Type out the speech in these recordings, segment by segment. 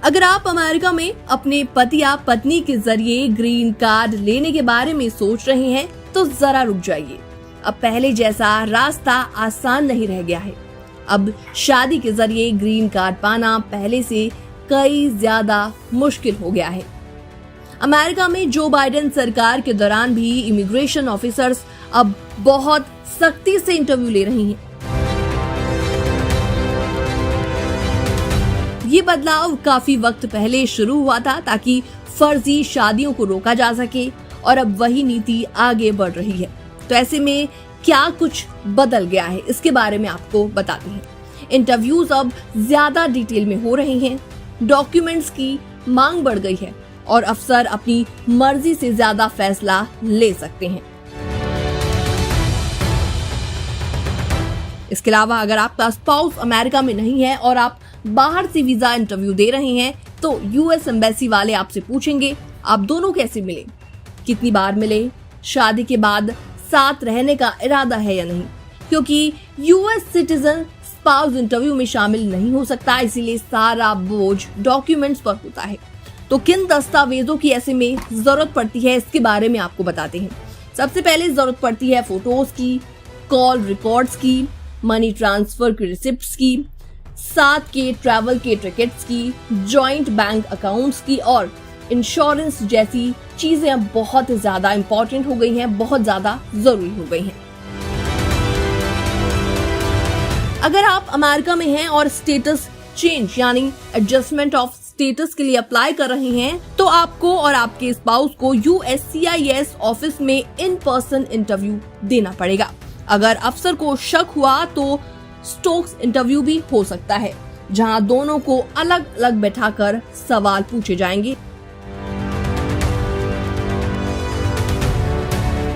अगर आप अमेरिका में अपने पति या पत्नी के जरिए ग्रीन कार्ड लेने के बारे में सोच रहे हैं तो जरा रुक जाइए। अब पहले जैसा रास्ता आसान नहीं रह गया है। अब शादी के जरिए ग्रीन कार्ड पाना पहले से कई ज्यादा मुश्किल हो गया है। अमेरिका में जो बाइडेन सरकार के दौरान भी इमिग्रेशन ऑफिसर्स अब बहुत सख्ती से इंटरव्यू ले रही हैं। ये बदलाव काफी वक्त पहले शुरू हुआ था ताकि फर्जी शादियों को रोका जा सके और अब वही नीति आगे बढ़ रही है। तो ऐसे में क्या कुछ बदल गया है, इसके बारे में आपको बताते हैं। इंटरव्यूज अब ज्यादा डिटेल में हो रहे हैं, डॉक्यूमेंट्स की मांग बढ़ गई है और अफसर अपनी मर्जी से ज्यादा फैसला ले सकते हैं। इसके अलावा अगर आपका स्पाउस अमेरिका में नहीं है और आप बाहर से वीजा इंटरव्यू दे रहे हैं तो यूएस एम्बेसी वाले आपसे पूछेंगे आप दोनों कैसे मिले, कितनी बार मिले, शादी के बाद साथ रहने का इरादा है या नहीं, क्योंकि यूएस सिटीजन स्पाउस इंटरव्यू में शामिल नहीं हो सकता, इसीलिए सारा बोझ डॉक्यूमेंट्स पर होता है। तो किन दस्तावेजों की ऐसे में जरूरत पड़ती है, इसके बारे में आपको बताते हैं। सबसे पहले जरूरत पड़ती है फोटोज की, कॉल रिकॉर्ड्स की, मनी ट्रांसफर की रिसिप्ट्स की, साथ के ट्रैवल के टिकट्स की, जॉइंट बैंक अकाउंट्स की और इंश्योरेंस जैसी चीजें अब बहुत ज्यादा इंपॉर्टेंट हो गई हैं, बहुत ज्यादा जरूरी हो गई हैं। अगर आप अमेरिका में हैं और स्टेटस चेंज यानी एडजस्टमेंट ऑफ स्टेटस के लिए अप्लाई कर रहे हैं तो आपको और आपके स्पाउस को USCIS ऑफिस में इन पर्सन इंटरव्यू देना पड़ेगा। अगर अफसर को शक हुआ तो स्टोक्स इंटरव्यू भी हो सकता है, जहां दोनों को अलग अलग बैठाकर सवाल पूछे जाएंगे।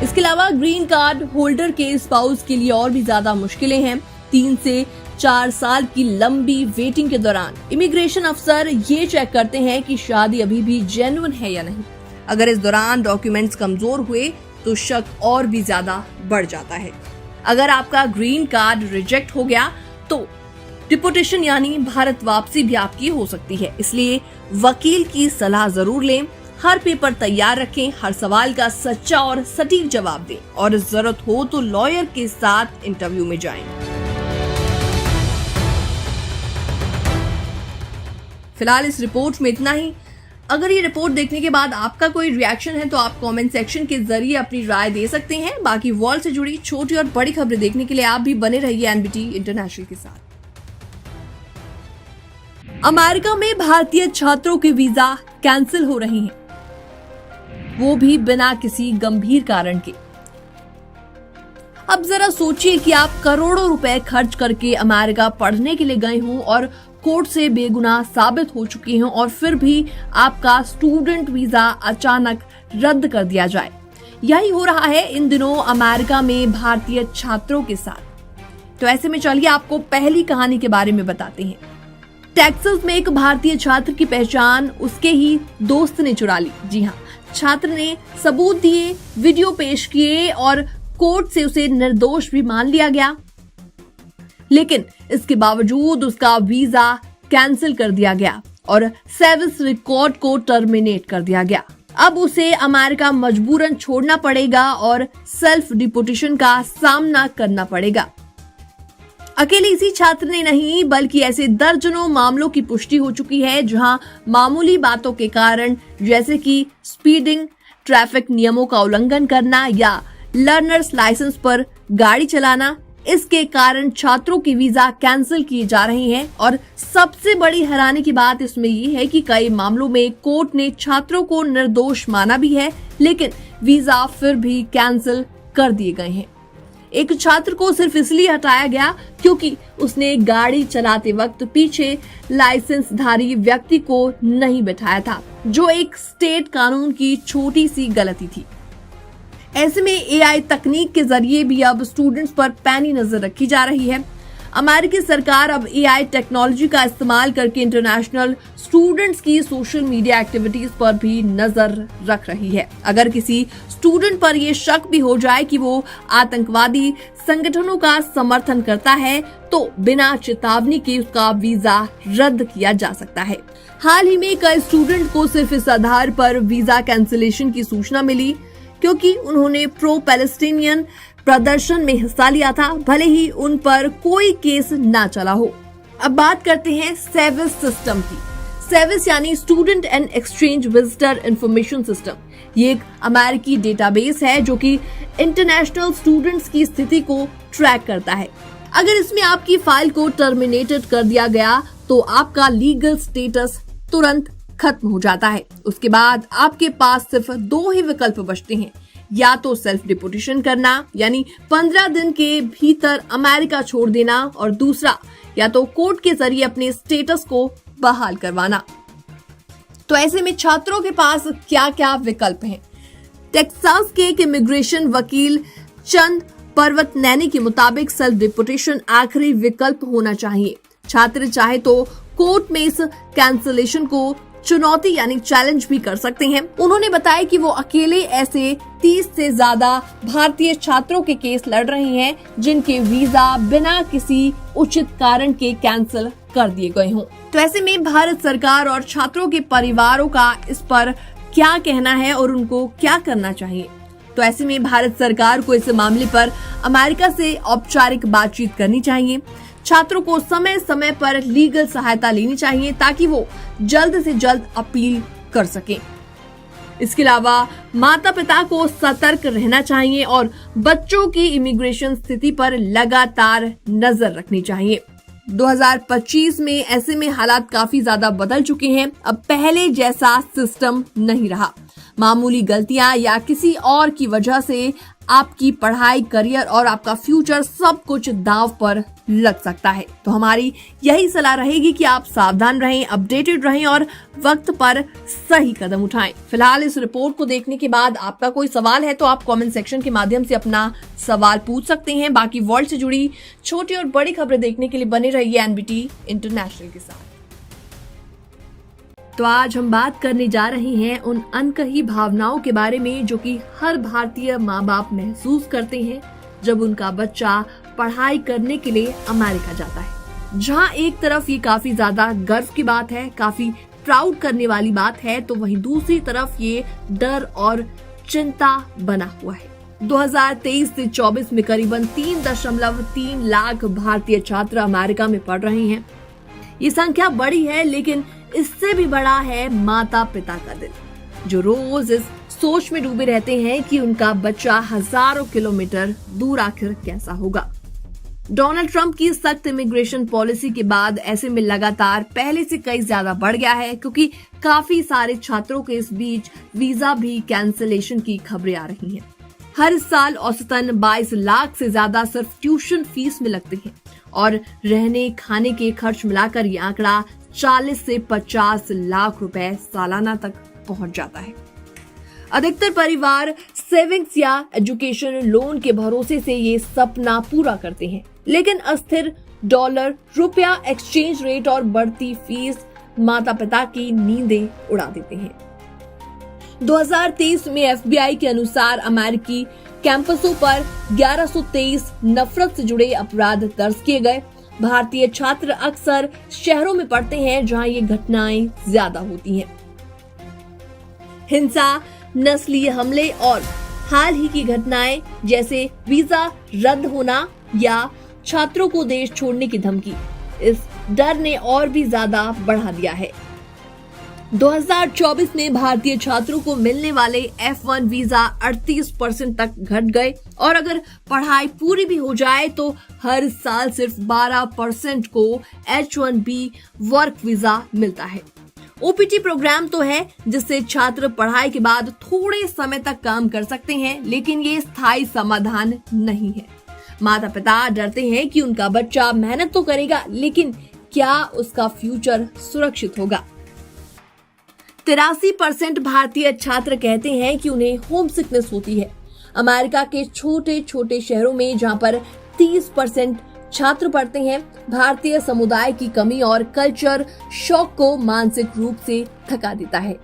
इसके अलावा ग्रीन कार्ड होल्डर के स्पाउस के लिए और भी ज्यादा मुश्किलें हैं। 3 से 4 साल की लंबी वेटिंग के दौरान इमिग्रेशन अफसर ये चेक करते हैं कि शादी अभी भी जेन्युइन है या नहीं। अगर इस दौरान डॉक्यूमेंट्स कमजोर हुए तो शक और भी ज्यादा बढ़ जाता है। अगर आपका ग्रीन कार्ड रिजेक्ट हो गया तो डिपोर्टेशन यानी भारत वापसी भी आपकी हो सकती है, इसलिए वकील की सलाह जरूर लें। हर पेपर तैयार रखें, हर सवाल का सच्चा और सटीक जवाब दें और जरूरत हो तो लॉयर के साथ इंटरव्यू में जाएं। फिलहाल इस रिपोर्ट में इतना ही। अगर ये रिपोर्ट देखने के बाद आपका कोई रिएक्शन है तो आप कमेंट सेक्शन के जरिए अपनी राय दे सकते हैं। बाकी वर्ल्ड से जुड़ी छोटी और बड़ी खबरें देखने के लिए आप भी बने रहिए एनबीटी इंटरनेशनल के साथ। अमेरिका में भारतीय छात्रों के वीजा कैंसिल हो रहे हैं, वो भी बिना किसी गंभीर कारण के। अब जरा सोचिए कि आप करोड़ों रुपए खर्च करके अमेरिका पढ़ने के लिए गए हों और कोर्ट से बेगुनाह साबित हो चुके हैं और फिर भी आपका स्टूडेंट वीजा अचानक रद्द कर दिया जाए। यही हो रहा है इन दिनों अमेरिका में भारतीय छात्रों के साथ। तो ऐसे में चलिए आपको पहली कहानी के बारे में बताते हैं। टेक्सास में एक भारतीय छात्र की पहचान उसके ही दोस्त ने चुरा ली। जी हाँ, छात्र ने सबूत दिए, वीडियो पेश किए और कोर्ट से उसे निर्दोष भी मान लिया गया, लेकिन इसके बावजूद उसका वीजा कैंसिल कर दिया गया और सर्विस रिकॉर्ड को टर्मिनेट कर दिया गया। अब उसे अमेरिका मजबूरन छोड़ना पड़ेगा और सेल्फ डिपोर्टेशन का सामना करना पड़ेगा। अकेले इसी छात्र ने नहीं बल्कि ऐसे दर्जनों मामलों की पुष्टि हो चुकी है जहां मामूली बातों के कारण जैसे कि स्पीडिंग, ट्रैफिक नियमों का उल्लंघन करना या लर्नर्स लाइसेंस पर गाड़ी चलाना, इसके कारण छात्रों के वीजा कैंसिल किए जा रहे हैं। और सबसे बड़ी हैरानी की बात इसमें ये है कि कई मामलों में कोर्ट ने छात्रों को निर्दोष माना भी है, लेकिन वीजा फिर भी कैंसिल कर दिए गए हैं। एक छात्र को सिर्फ इसलिए हटाया गया क्योंकि उसने गाड़ी चलाते वक्त पीछे लाइसेंसधारी व्यक्ति को नहीं बैठाया था, जो एक स्टेट कानून की छोटी सी गलती थी। ऐसे में AI तकनीक के जरिए भी अब स्टूडेंट्स पर पैनी नजर रखी जा रही है। अमेरिकी सरकार अब एआई टेक्नोलॉजी का इस्तेमाल करके इंटरनेशनल स्टूडेंट्स की सोशल मीडिया एक्टिविटीज पर भी नजर रख रही है। अगर किसी स्टूडेंट पर यह शक भी हो जाए कि वो आतंकवादी संगठनों का समर्थन करता है तो बिना चेतावनी के उसका वीजा रद्द किया जा सकता है। हाल ही में कई स्टूडेंट को सिर्फ इस आधार पर वीजा कैंसिलेशन की सूचना मिली क्योंकि उन्होंने प्रो पैलेस्टीनियन प्रदर्शन में हिस्सा लिया था, भले ही उन पर कोई केस ना चला हो। अब बात करते हैं सेविस सिस्टम की। सेविस यानी student and exchange visitor information system. ये एक अमेरिकी डेटाबेस है जो कि इंटरनेशनल स्टूडेंट्स की स्थिति को ट्रैक करता है। अगर इसमें आपकी फाइल को टर्मिनेटेड कर दिया गया तो आपका लीगल स्टेटस तुरंत खत्म हो जाता है। उसके बाद आपके पास सिर्फ 2 ही विकल्प बचते हैं, या तो सेल्फ डिपोर्टेशन करना यानी 15 दिन के भीतर अमेरिका छोड़ देना, और दूसरा या तो कोर्ट के जरिए अपने स्टेटस को बहाल करवाना। तो ऐसे में छात्रों के पास क्या क्या विकल्प हैं? टेक्सास के एक इमिग्रेशन वकील चंद पर्वतनैनी के मुताबिक सेल्फ डिपोर्टेशन आखिरी विकल्प होना चाहिए। छात्र चाहे तो कोर्ट में इस कैंसिलेशन को चुनौती यानी चैलेंज भी कर सकते हैं। उन्होंने बताया कि वो अकेले ऐसे 30 से ज्यादा भारतीय छात्रों के केस लड़ रहे हैं जिनके वीजा बिना किसी उचित कारण के कैंसिल कर दिए गए हों। तो ऐसे में भारत सरकार और छात्रों के परिवारों का इस पर क्या कहना है और उनको क्या करना चाहिए? तो ऐसे में भारत सरकार को इस मामले पर अमेरिका से औपचारिक बातचीत करनी चाहिए। छात्रों को समय समय पर लीगल सहायता लेनी चाहिए ताकि वो जल्द से जल्द अपील कर सकें। इसके अलावा माता पिता को सतर्क रहना चाहिए और बच्चों की इमिग्रेशन स्थिति पर लगातार नजर रखनी चाहिए। 2025 में ऐसे में हालात काफी ज्यादा बदल चुके हैं। अब पहले जैसा सिस्टम नहीं रहा। मामूली गलतियां या किसी और की वजह से आपकी पढ़ाई, करियर और आपका फ्यूचर सब कुछ दांव पर लग सकता है। तो हमारी यही सलाह रहेगी कि आप सावधान रहें, अपडेटेड रहें और वक्त पर सही कदम उठाएं। फिलहाल इस रिपोर्ट को देखने के बाद आपका कोई सवाल है तो आप कमेंट सेक्शन के माध्यम से अपना सवाल पूछ सकते हैं। बाकी वर्ल्ड से जुड़ी छोटी और बड़ी खबरें देखने के लिए बने रहिए एनबीटी इंटरनेशनल के साथ। तो आज हम बात करने जा रहे हैं उन अनकही भावनाओं के बारे में जो कि हर भारतीय माँ बाप महसूस करते हैं जब उनका बच्चा पढ़ाई करने के लिए अमेरिका जाता है। जहाँ एक तरफ ये काफी ज्यादा गर्व की बात है, काफी प्राउड करने वाली बात है, तो वहीं दूसरी तरफ ये डर और चिंता बना हुआ है। 2023 से 24 में करीबन 3.3 लाख भारतीय छात्र अमेरिका में पढ़ रहे हैं। ये संख्या बड़ी है, लेकिन इससे भी बड़ा है माता पिता का दिल, जो रोज इस सोच में डूबे रहते हैं कि उनका बच्चा हजारों किलोमीटर दूर आखिर कैसा होगा। डोनाल्ड ट्रंप की सख्त इमिग्रेशन पॉलिसी के बाद ऐसे में लगातार पहले से कई ज्यादा बढ़ गया है, क्योंकि काफी सारे छात्रों के इस बीच वीजा भी कैंसिलेशन की खबरें आ रही हैं। हर साल औसतन 22 लाख से ज्यादा सिर्फ ट्यूशन फीस में लगते हैं और रहने खाने के खर्च मिलाकर ये आंकड़ा 40 से 50 लाख रुपए सालाना तक पहुंच जाता है। अधिकतर परिवार सेविंग्स या एजुकेशन लोन के भरोसे से ये सपना पूरा करते हैं, लेकिन अस्थिर डॉलर, रुपया, एक्सचेंज रेट और बढ़ती फीस माता पिता की नींदें उड़ा देते हैं। 2023 में FBI के अनुसार अमेरिकी कैंपसों पर 1123 नफरत से जुड़े अपराध दर्ज किए गए। भारतीय छात्र अक्सर शहरों में पढ़ते हैं जहां ये घटनाएं ज्यादा होती हैं। हिंसा, नस्लीय हमले और हाल ही की घटनाएं जैसे वीजा रद्द होना या छात्रों को देश छोड़ने की धमकी इस डर ने और भी ज्यादा बढ़ा दिया है। 2024 में भारतीय छात्रों को मिलने वाले F1 वीजा 38% तक घट गए और अगर पढ़ाई पूरी भी हो जाए तो हर साल सिर्फ 12% को H1B वर्क वीजा मिलता है। OPT प्रोग्राम तो है जिससे छात्र पढ़ाई के बाद थोड़े समय तक काम कर सकते हैं, लेकिन ये स्थायी समाधान नहीं है। माता पिता डरते हैं कि उनका बच्चा मेहनत तो करेगा, लेकिन क्या उसका फ्यूचर सुरक्षित होगा। 83% भारतीय छात्र कहते हैं कि उन्हें होम सिकनेस होती है। अमेरिका के छोटे छोटे शहरों में जहां पर 30% छात्र पढ़ते हैं, भारतीय समुदाय की कमी और कल्चर शॉक को मानसिक रूप से थका देता है।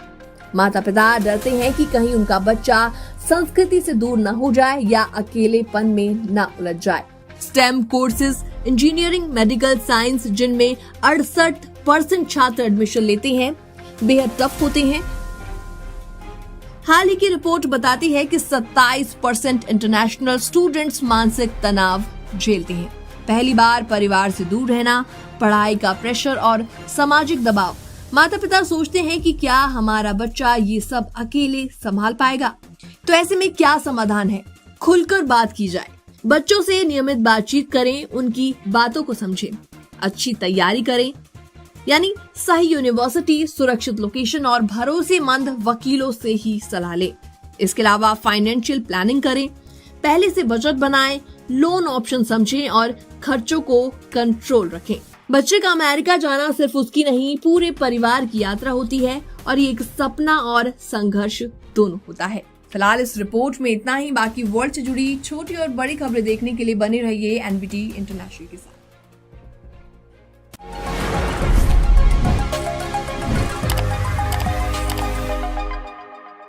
माता पिता डरते हैं कि कहीं उनका बच्चा संस्कृति से दूर न हो जाए या अकेलेपन में न उलझ जाए। Stem courses, engineering, medical science, जिनमें 68% छात्र एडमिशन लेते हैं, बेहद टफ होते हैं। हाल ही की रिपोर्ट बताती है कि 27% इंटरनेशनल स्टूडेंट्स मानसिक तनाव झेलते हैं। पहली बार परिवार से दूर रहना, पढ़ाई का प्रेशर और सामाजिक दबाव। माता पिता सोचते हैं कि क्या हमारा बच्चा ये सब अकेले संभाल पाएगा। तो ऐसे में क्या समाधान है? खुलकर बात की जाए, बच्चों से नियमित बातचीत करें, उनकी बातों को समझें, अच्छी तैयारी करें, यानी सही यूनिवर्सिटी, सुरक्षित लोकेशन और भरोसेमंद वकीलों से ही सलाह लें। इसके अलावा फाइनेंशियल प्लानिंग करें, पहले से बजट बनाएं, लोन ऑप्शन समझें और खर्चों को कंट्रोल रखें। बच्चे का अमेरिका जाना सिर्फ उसकी नहीं, पूरे परिवार की यात्रा होती है और ये एक सपना और संघर्ष दोनों होता है। फिलहाल इस रिपोर्ट में इतना ही। बाकी वर्ल्ड से जुड़ी छोटी और बड़ी खबरें देखने के लिए बने रहिए एनबीटी इंटरनेशनल के साथ।